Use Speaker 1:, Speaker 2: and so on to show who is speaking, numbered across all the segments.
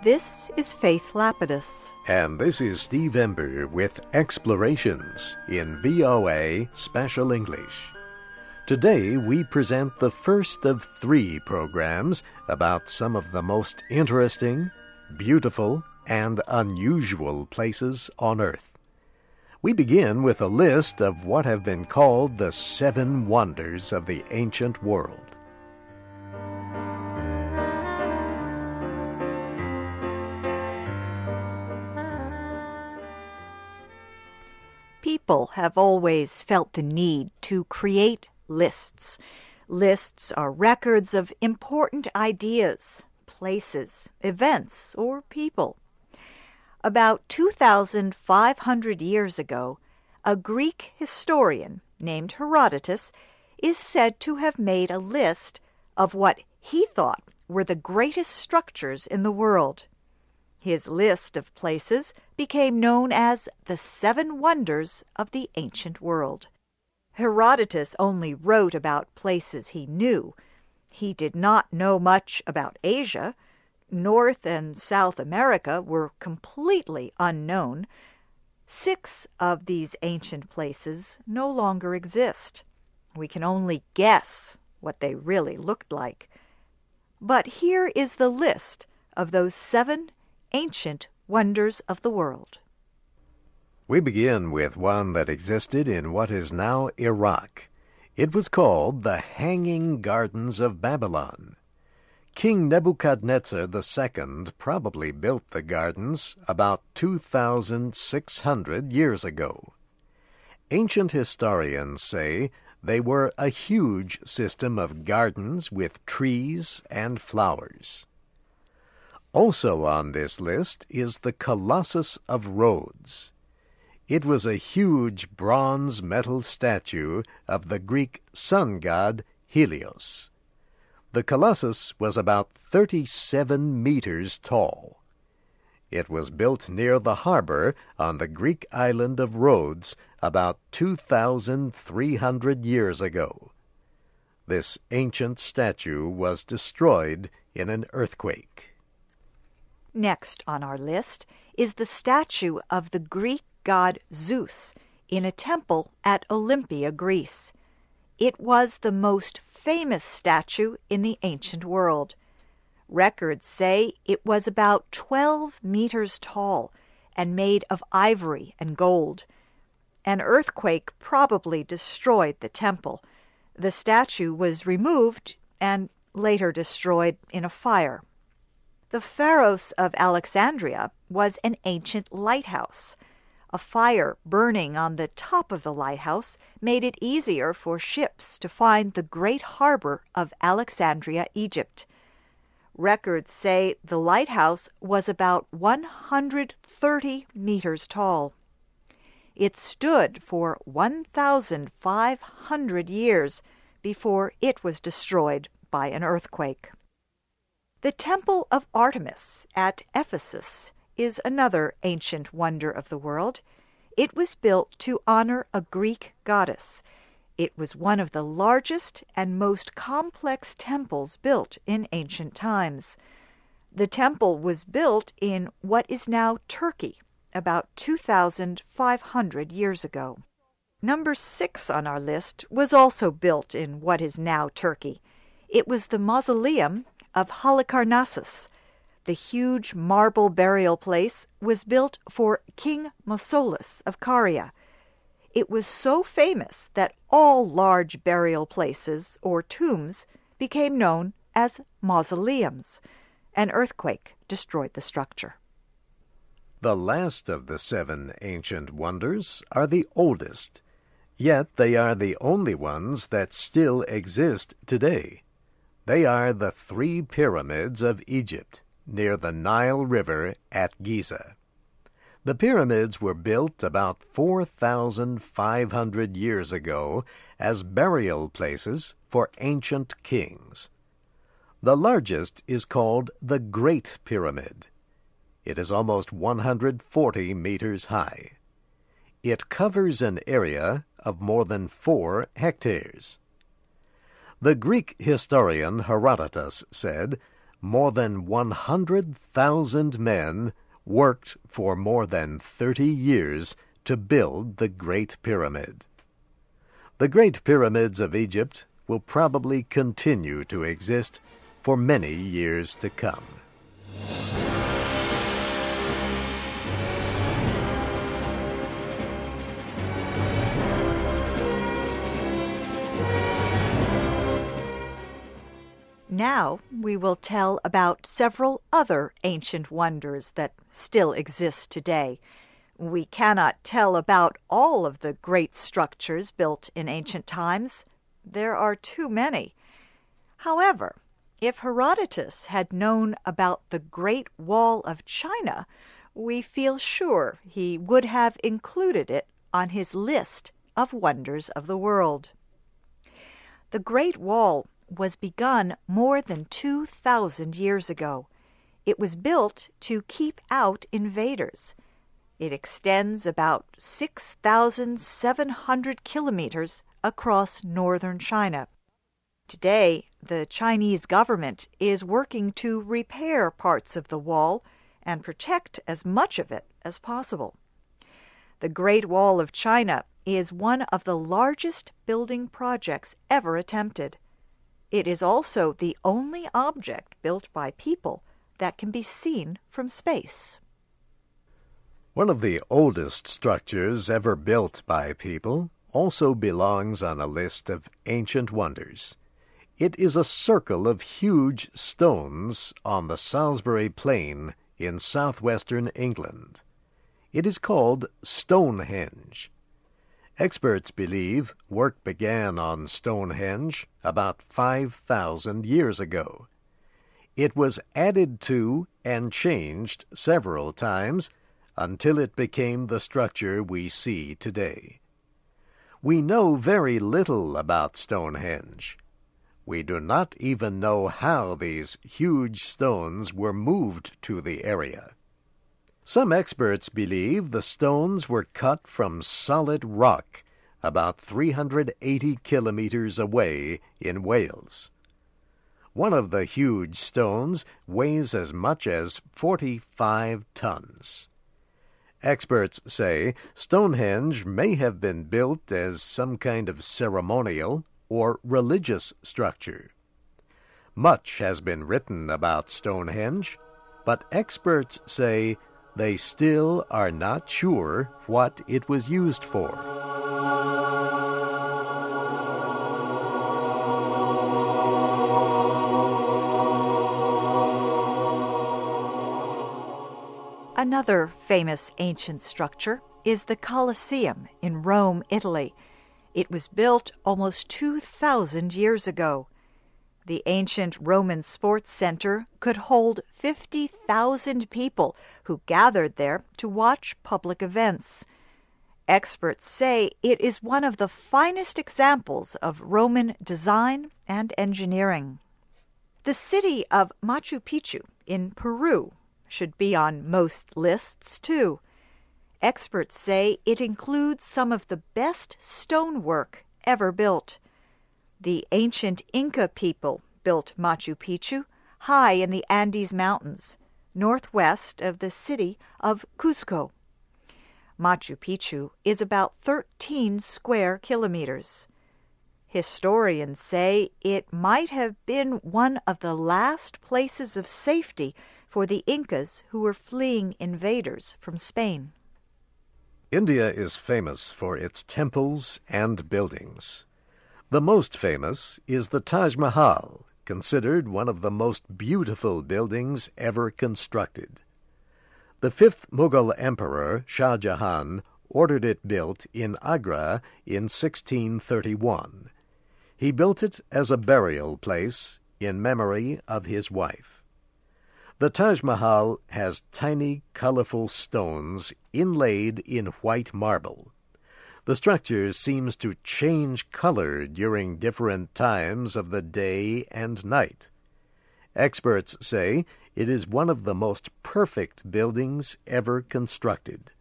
Speaker 1: This is Faith Lapidus.
Speaker 2: And this is Steve Ember with Explorations in VOA Special English. Today we present the first of 3 programs about some of the most interesting, beautiful, and unusual places on Earth. We begin with a list of what have been called the 7 wonders of the ancient world.
Speaker 1: People have always felt the need to create lists. Lists are records of important ideas, places, events, or people. About 2,500 years ago, a Greek historian named Herodotus is said to have made a list of what he thought were the greatest structures in the world. His list of places became known as the 7 Wonders of the Ancient World. Herodotus only wrote about places he knew. He did not know much about Asia. North and South America were completely unknown. 6 of these ancient places no longer exist. We can only guess what they really looked like. But here is the list of those 7 ancient wonders of the world.
Speaker 2: We begin with one that existed in what is now Iraq. It was called the Hanging Gardens of Babylon. King Nebuchadnezzar II probably built the gardens about 2,600 years ago. Ancient historians say they were a huge system of gardens with trees and flowers. Also on this list is the Colossus of Rhodes. It was a huge bronze metal statue of the Greek sun god Helios. The Colossus was about 37 meters tall. It was built near the harbor on the Greek island of Rhodes about 2,300 years ago. This ancient statue was destroyed in an earthquake.
Speaker 1: Next on our list is the statue of the Greek god Zeus in a temple at Olympia, Greece. It was the most famous statue in the ancient world. Records say it was about 12 meters tall and made of ivory and gold. An earthquake probably destroyed the temple. The statue was removed and later destroyed in a fire. The Pharos of Alexandria was an ancient lighthouse. A fire burning on the top of the lighthouse made it easier for ships to find the great harbor of Alexandria, Egypt. Records say the lighthouse was about 130 meters tall. It stood for 1,500 years before it was destroyed by an earthquake. The Temple of Artemis at Ephesus is another ancient wonder of the world. It was built to honor a Greek goddess. It was one of the largest and most complex temples built in ancient times. The temple was built in what is now Turkey, about 2,500 years ago. Number 6 on our list was also built in what is now Turkey. It was the mausoleum of Halicarnassus. The huge marble burial place was built for King Mausolus of Caria. It was so famous that all large burial places or tombs became known as mausoleums. An earthquake destroyed the structure.
Speaker 2: The last of the 7 ancient wonders are the oldest, yet they are the only ones that still exist today. They are the 3 pyramids of Egypt, near the Nile River at Giza. The pyramids were built about 4,500 years ago as burial places for ancient kings. The largest is called the Great Pyramid. It is almost 140 meters high. It covers an area of more than 4 hectares. The Greek historian Herodotus said, more than 100,000 men worked for more than 30 years to build the Great Pyramid. The Great Pyramids of Egypt will probably continue to exist for many years to come.
Speaker 1: Now we will tell about several other ancient wonders that still exist today. We cannot tell about all of the great structures built in ancient times. There are too many. However, if Herodotus had known about the Great Wall of China, we feel sure he would have included it on his list of wonders of the world. The Great Wall was begun more than 2,000 years ago. It was built to keep out invaders. It extends about 6,700 kilometers across northern China. Today, the Chinese government is working to repair parts of the wall and protect as much of it as possible. The Great Wall of China is one of the largest building projects ever attempted. It is also the only object built by people that can be seen from space.
Speaker 2: One of the oldest structures ever built by people also belongs on a list of ancient wonders. It is a circle of huge stones on the Salisbury Plain in southwestern England. It is called Stonehenge. Experts believe work began on Stonehenge about 5,000 years ago. It was added to and changed several times until it became the structure we see today. We know very little about Stonehenge. We do not even know how these huge stones were moved to the area. Some experts believe the stones were cut from solid rock about 380 kilometers away in Wales. One of the huge stones weighs as much as 45 tons. Experts say Stonehenge may have been built as some kind of ceremonial or religious structure. Much has been written about Stonehenge, but experts say they still are not sure what it was used for.
Speaker 1: Another famous ancient structure is the Colosseum in Rome, Italy. It was built almost 2,000 years ago. The ancient Roman sports center could hold 50,000 people who gathered there to watch public events. Experts say it is one of the finest examples of Roman design and engineering. The city of Machu Picchu in Peru should be on most lists, too. Experts say it includes some of the best stonework ever built. The ancient Inca people built Machu Picchu high in the Andes Mountains, northwest of the city of Cuzco. Machu Picchu is about 13 square kilometers. Historians say it might have been one of the last places of safety for the Incas who were fleeing invaders from Spain.
Speaker 2: India is famous for its temples and buildings. The most famous is the Taj Mahal, considered one of the most beautiful buildings ever constructed. The fifth Mughal emperor, Shah Jahan, ordered it built in Agra in 1631. He built it as a burial place in memory of his wife. The Taj Mahal has tiny, colorful stones inlaid in white marble. The structure seems to change color during different times of the day and night. Experts say it is one of the most perfect buildings ever constructed.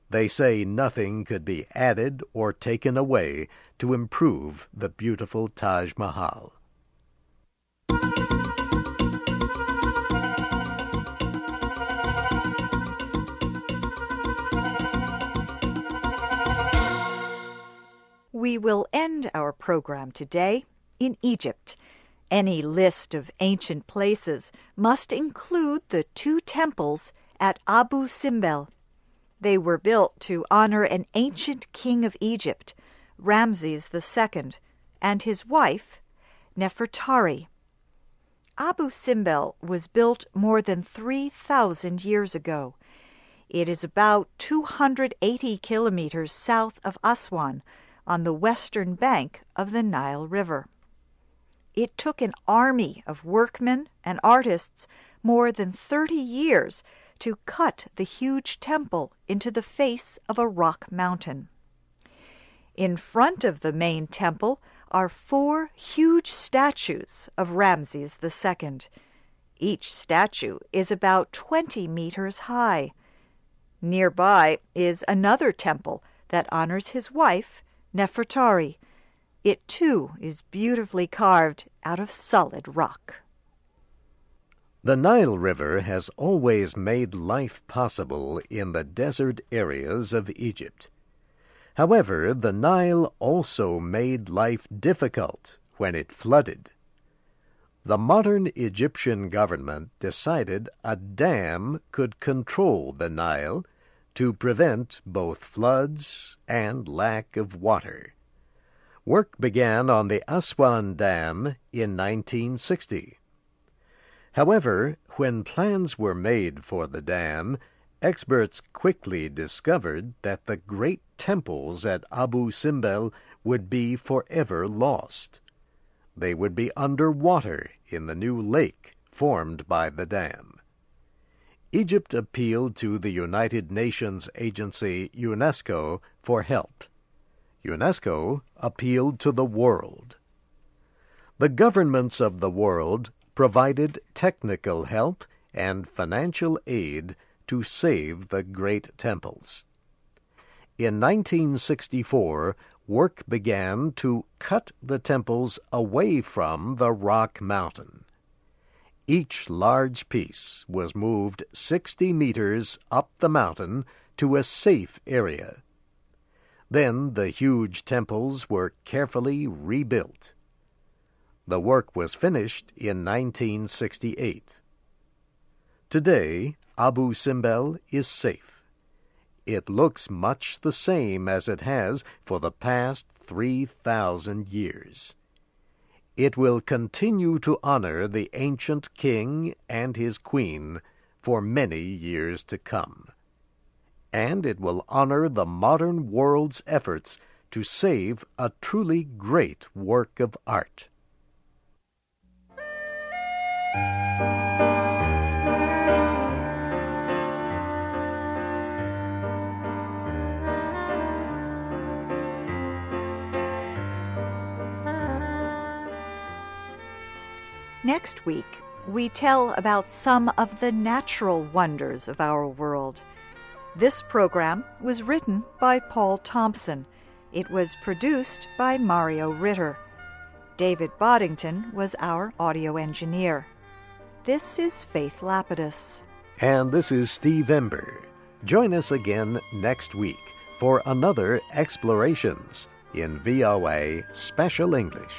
Speaker 2: They say nothing could be added or taken away to improve the beautiful Taj Mahal.
Speaker 1: we will end our program today in Egypt. Any list of ancient places must include the 2 temples at Abu Simbel. They were built to honor an ancient king of Egypt, Ramses II, and his wife, Nefertari. Abu Simbel was built more than 3,000 years ago. It is about 280 kilometers south of Aswan, on the western bank of the Nile River. It took an army of workmen and artists more than 30 years to cut the huge temple into the face of a rock mountain. In front of the main temple are 4 huge statues of Ramses II. Each statue is about 20 meters high. Nearby is another temple that honors his wife, Nefertari. It too is beautifully carved out of solid rock.
Speaker 2: The Nile River has always made life possible in the desert areas of Egypt. However, the Nile also made life difficult when it flooded. The modern Egyptian government decided a dam could control the Nile to prevent both floods and lack of water. Work began on the Aswan Dam in 1960. However, when plans were made for the dam, experts quickly discovered that the great temples at Abu Simbel would be forever lost. They would be underwater in the new lake formed by the dam. Egypt appealed to the United Nations agency UNESCO for help. UNESCO appealed to the world. The governments of the world provided technical help and financial aid to save the great temples. In 1964, work began to cut the temples away from the rock mountain. Each large piece was moved 60 meters up the mountain to a safe area. Then the huge temples were carefully rebuilt. The work was finished in 1968. Today, Abu Simbel is safe. It looks much the same as it has for the past 3,000 years. It will continue to honor the ancient king and his queen for many years to come. And it will honor the modern world's efforts to save a truly great work of art.
Speaker 1: Next week, we tell about some of the natural wonders of our world. This program was written by Paul Thompson. It was produced by Mario Ritter. David Boddington was our audio engineer. This is Faith Lapidus.
Speaker 2: And this is Steve Ember. Join us again next week for another Explorations in VOA Special English.